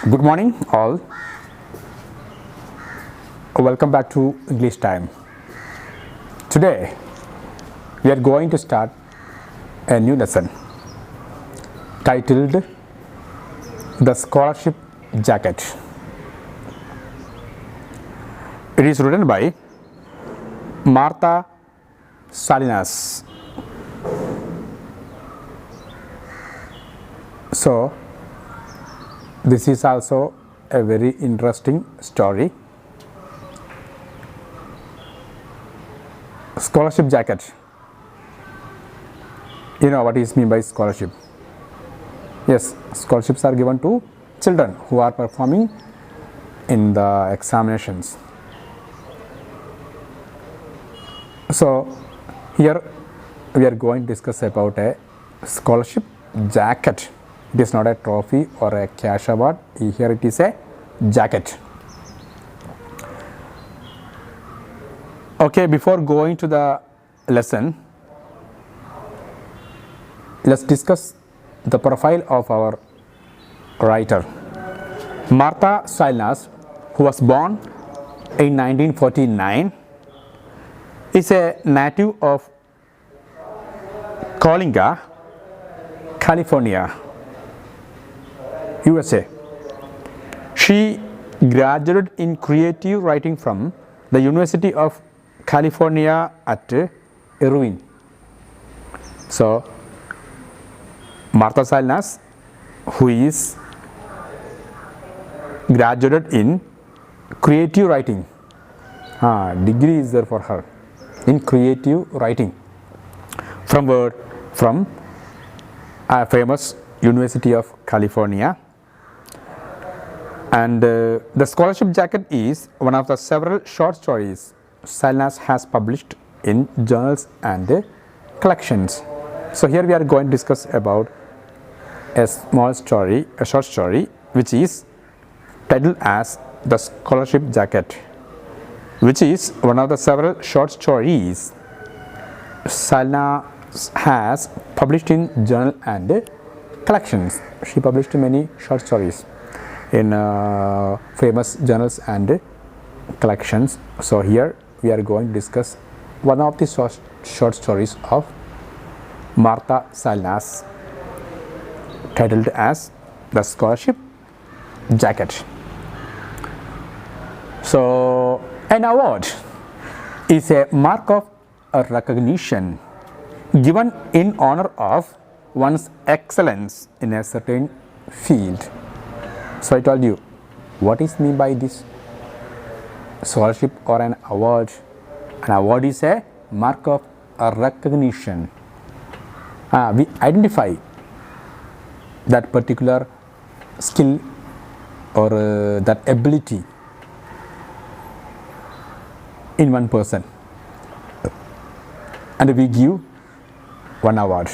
Good morning, all. Welcome back to English Time. Today, we are going to start a new lesson titled The Scholarship Jacket. It is written by Martha Salinas. So, this is also a very interesting story. Scholarship jacket. You know what is meant by scholarship? Yes, scholarships are given to children who are performing in the examinations. So, here we are going to discuss about a scholarship jacket. It is not a trophy or a cash award. Here it is a jacket. Okay, before going to the lesson, let's discuss the profile of our writer. Martha Salinas, who was born in 1949, is a native of Coalinga, California, USA. She graduated in creative writing from the University of California at Irvine. So, Martha Salinas, who is graduated in creative writing, degree is there for her in creative writing from a famous University of California. And the scholarship jacket is one of the several short stories Salinas has published in journals and collections. So here we are going to discuss about a short story which is titled as The Scholarship Jacket, which is one of the several short stories Salinas has published in journal and collections. She published many short stories in famous journals and collections. So here we are going to discuss one of the short stories of Martha Salinas titled as The Scholarship Jacket. So an award is a mark of a recognition given in honor of one's excellence in a certain field. So I told you what is meant by this scholarship or an award. An award is a mark of a recognition. We identify that particular skill or that ability in one person, and we give one award.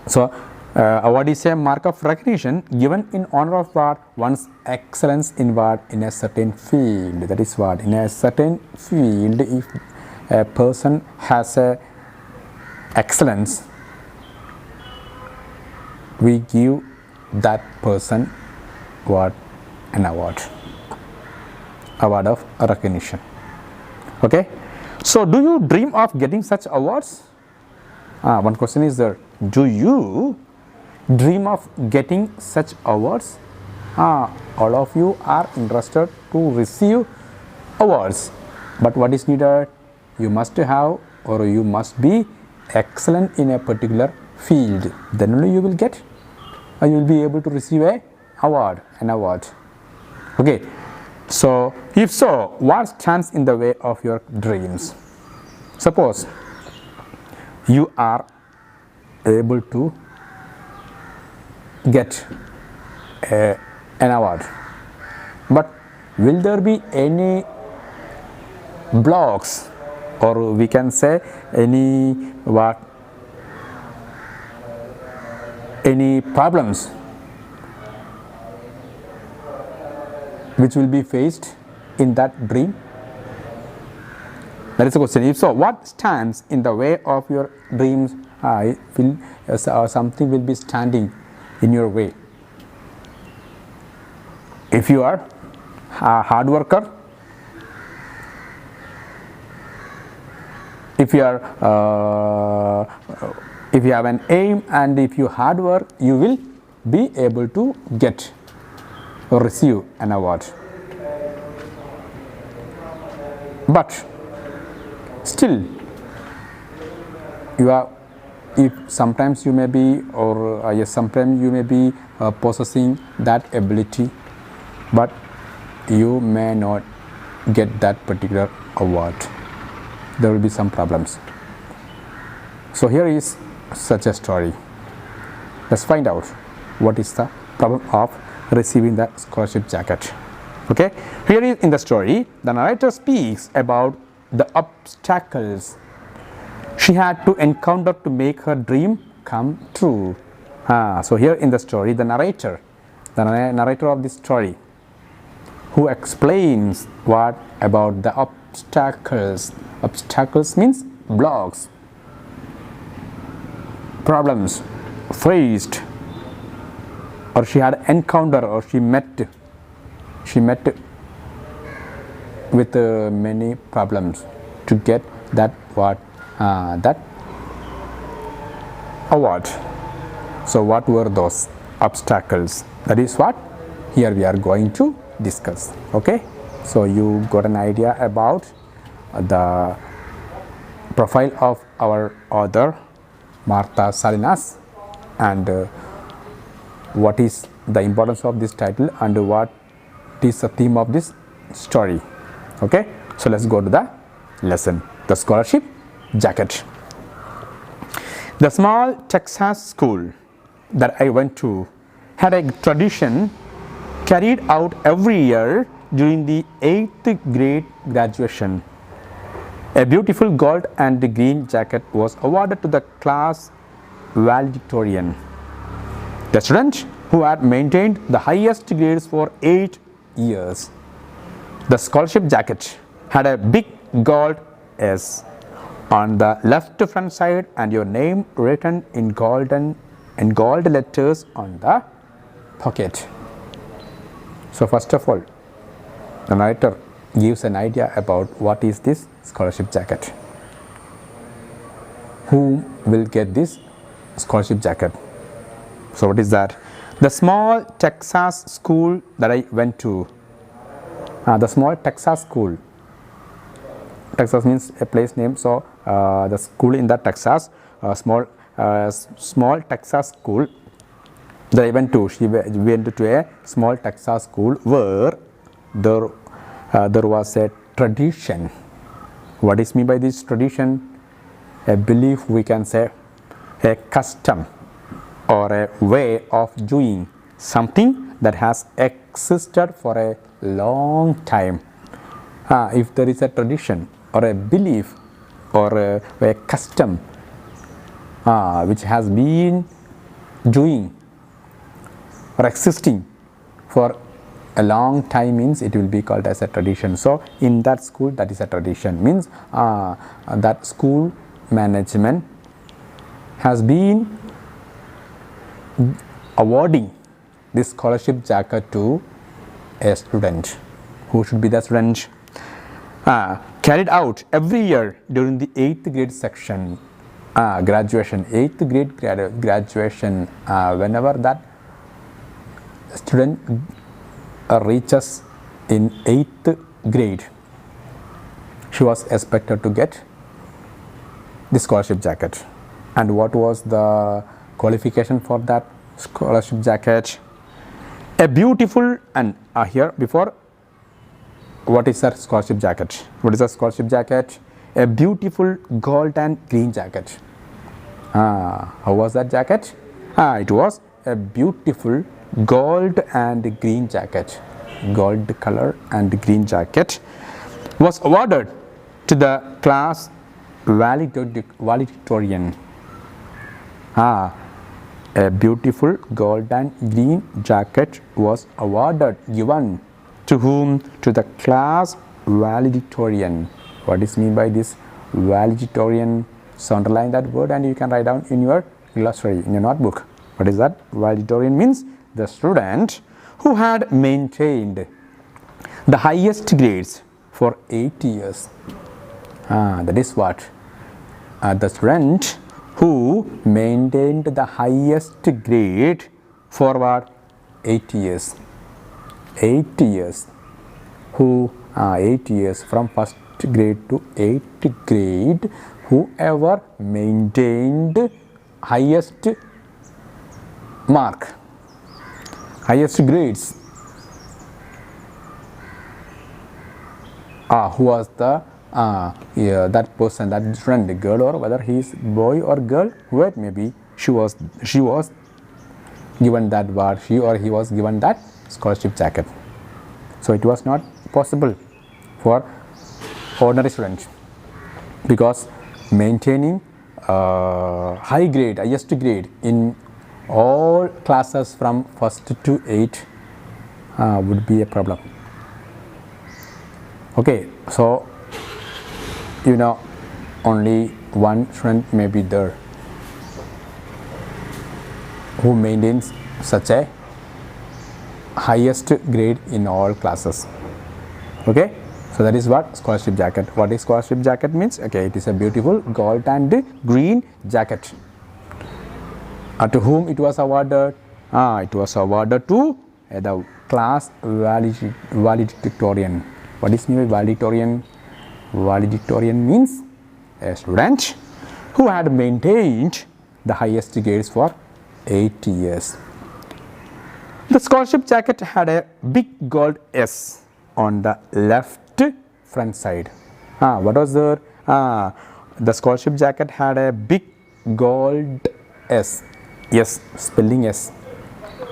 So award is a mark of recognition given in honor of what one's excellence in what in a certain field. That is what in a certain field, if a person has a excellence, we give that person what an award of recognition. Okay, so do you dream of getting such awards? One question is there, do you dream of getting such awards? All of you are interested to receive awards, but what is needed? You must have or you must be excellent in a particular field, then only you will get or you will be able to receive an award. Okay, so if so, what stands in the way of your dreams? Suppose you are able to get an award, but will there be any blocks, or we can say any problems which will be faced in that dream? That is the question. If so, what stands in the way of your dreams? Something will be standing in your way. if you are a hard worker, if you have an aim, and if you hard work, you will be able to get or receive an award. But still, you are, if sometimes you may be, or yes, sometimes you may be possessing that ability, but you may not get that particular award. There will be some problems. So here is such a story. Let's find out what is the problem of receiving the scholarship jacket. Okay, here is in the story, the narrator speaks about the obstacles she had to encounter to make her dream come true. So here in the story, the narrator of this story, who explains what about the obstacles. Obstacles means blocks, problems faced, or she had encountered, or she met with many problems to get that that award. So what were those obstacles? That is what here we are going to discuss. Okay, so you got an idea about the profile of our author Martha Salinas, and what is the importance of this title, and what is the theme of this story. Okay, so let's go to the lesson. The scholarship jacket. The small Texas school that I went to had a tradition carried out every year during the 8th grade graduation. A beautiful gold and green jacket was awarded to the class valedictorian, the student who had maintained the highest grades for 8 years. The scholarship jacket had a big gold S on the left front side and your name written in gold letters on the pocket. So first of all, the narrator gives an idea about what is this scholarship jacket. Who will get this scholarship jacket? So what is that? The small Texas school that I went to. The small Texas school. Texas means a place name. So the school in the Texas, small Texas school that I went to. She went to a small Texas school where there was a tradition. What is meant by this tradition? A belief, we can say, a custom or a way of doing something that has existed for a long time. If there is a tradition or a belief or a custom which has been doing or existing for a long time, means it will be called as a tradition. So in that school, that is a tradition, means that school management has been awarding this scholarship jacket to a student. Who should be the student? Carried out every year during the 8th grade section graduation. 8th grade graduation, whenever that student reaches in 8th grade, she was expected to get the scholarship jacket. And what was the qualification for that scholarship jacket? A beautiful, and here before, what is a scholarship jacket? What is a scholarship jacket? A beautiful gold and green jacket. How was that jacket? It was a beautiful gold and green jacket. Gold color and green jacket was awarded to the class valedictorian. A beautiful gold and green jacket was awarded, given to whom? To the class valedictorian. What is meant by this valedictorian? So underline that word and you can write down in your glossary, in your notebook. What is that? Valedictorian means the student who had maintained the highest grades for 8 years. That is what? The student who maintained the highest grade for what? 8 years. 8 years. Who 8 years from first grade to 8th grade, whoever maintained highest mark, highest grades, who was the that person, that student, girl, or whether he is boy or girl, who it may be, she was given that what, she or he was given that scholarship jacket. So it was not possible for ordinary students, because maintaining high grade, highest grade in all classes from 1st to 8th would be a problem. Okay, so you know, only one student may be there who maintains such a highest grade in all classes. Okay, so that is what scholarship jacket. What is scholarship jacket means? Okay, it is a beautiful gold and green jacket. To whom it was awarded? It was awarded to the class valedictorian. What is mean by valedictorian? Valedictorian means a student who had maintained the highest grades for 8 years. The scholarship jacket had a big gold S on the left front side. What was there? The scholarship jacket had a big gold S. Yes, spelling S,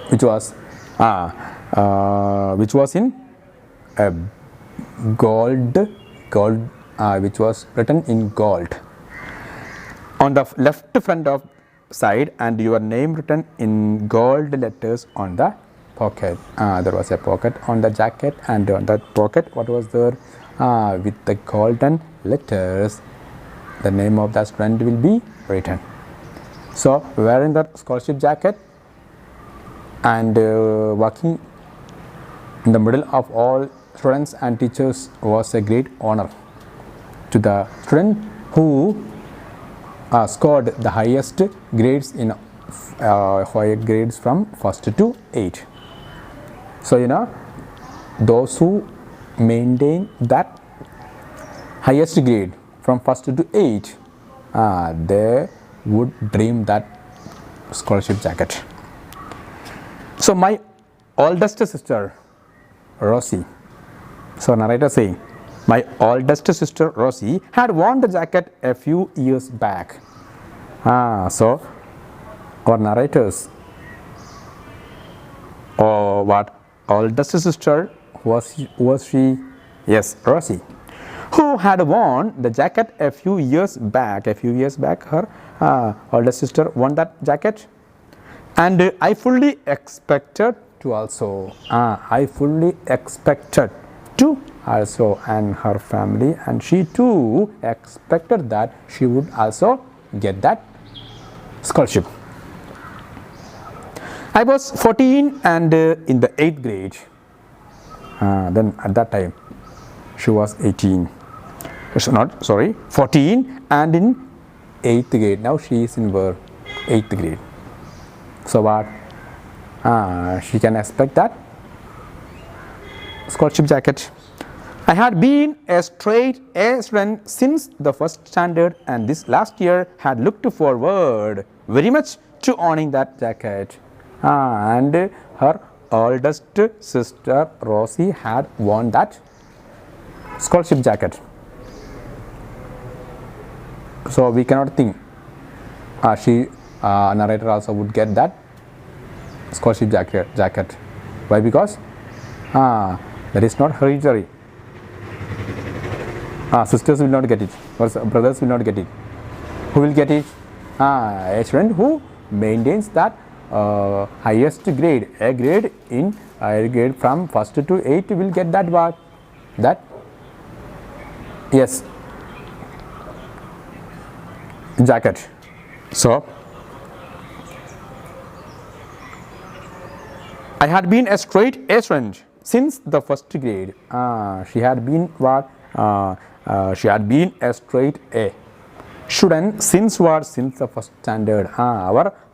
which was in a gold, which was written in gold on the left front of side, and your name written in gold letters on the pocket. There was a pocket on the jacket, and on that pocket, what was there? With the golden letters, the name of the student will be written. So wearing that scholarship jacket and walking in the middle of all students and teachers was a great honor to the student who scored the highest grades in higher grades from 1st to 8th. So you know, those who maintain that highest grade from 1st to 8th, they would dream that scholarship jacket. So my oldest sister Rosie, so narrator saying, my oldest sister Rosie had won the jacket a few years back. So our narrators, or what, oldest sister was she? Yes, Rosie, who had won the jacket a few years back. Her oldest sister won that jacket, and I fully expected to also. And her family, and she too expected that she would also get that scholarship. I was 14 and in the 8th grade. Then at that time she was 18. 14 and in 8th grade. Now she is in 8th grade. So what? She can expect that scholarship jacket. I had been a straight A student since the first standard, and this last year had looked forward very much to owning that jacket. And her oldest sister Rosie had won that scholarship jacket. So we cannot think narrator also would get that scholarship jacket. Why? Because that is not hereditary. Sisters will not get it, or brothers will not get it. Who will get it? A student who maintains that highest grade, a grade in higher grade from 1st to 8th will get that what? That, yes, jacket. So I had been a straight A student since the first grade. She had been what? She had been a straight A student since what? Since the first standard.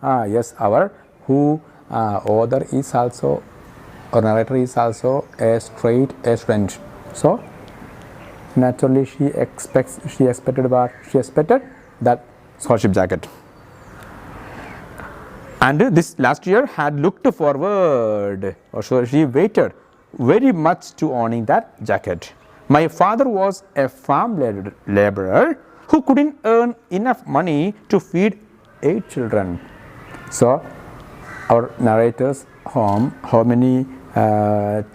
Yes, our who author is also, or narrator is also a straight A student. So naturally she expected that scholarship jacket. And this last year had looked forward, or so she waited very much to owning that jacket. My father was a farm laborer who couldn't earn enough money to feed 8 children. So our narrator's home, how many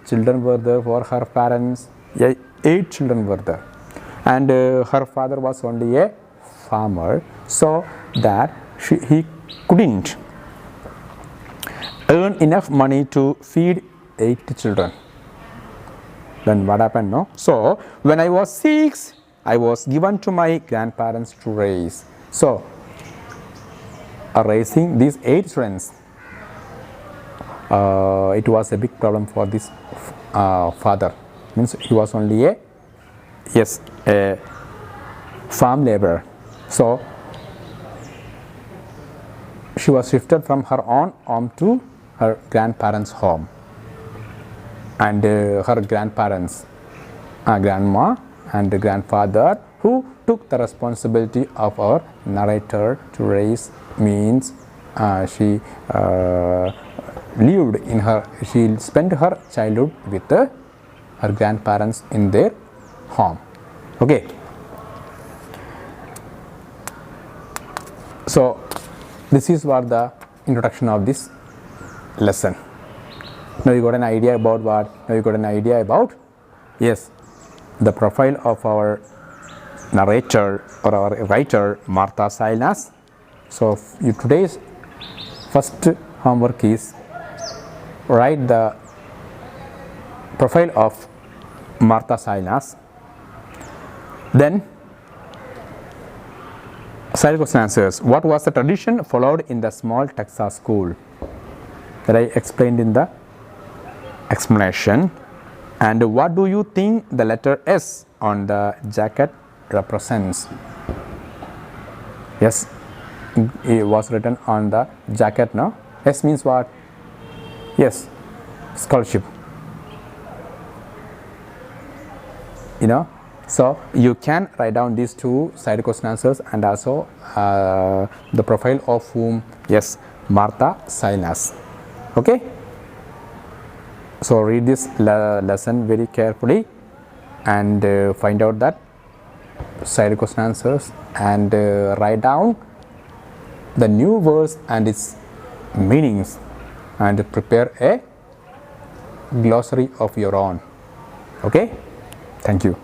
children were there for her parents? 8 children were there, and her father was only a farmer, so that he couldn't earn enough money to feed 8 children. Then what happened? No? So when I was 6, I was given to my grandparents to raise. So raising these 8 students, it was a big problem for this father. Means he was only a farm laborer. So she was shifted from her own home to her grandparents' home, and her grandparents, grandma and grandfather, who took the responsibility of our narrator to raise, means she spent her childhood with her grandparents in their home. Okay. So this is what the introduction of this lesson. Now you got an idea about what? Now you got an idea about, yes, the profile of our narrator or our writer, Martha Sainas. So today's first homework is write the profile of Martha Sainas. Then side question answers. What was the tradition followed in the small Texas school? That I explained in the explanation. And what do you think the letter S on the jacket represents? Yes, it was written on the jacket. No, S means what? Yes, scholarship. You know, so you can write down these 2 side question answers and also the profile of whom? Yes, Martha Sainas. Okay. So read this lesson very carefully and find out that side question answers, and write down the new words and its meanings, and prepare a glossary of your own. Okay. Thank you.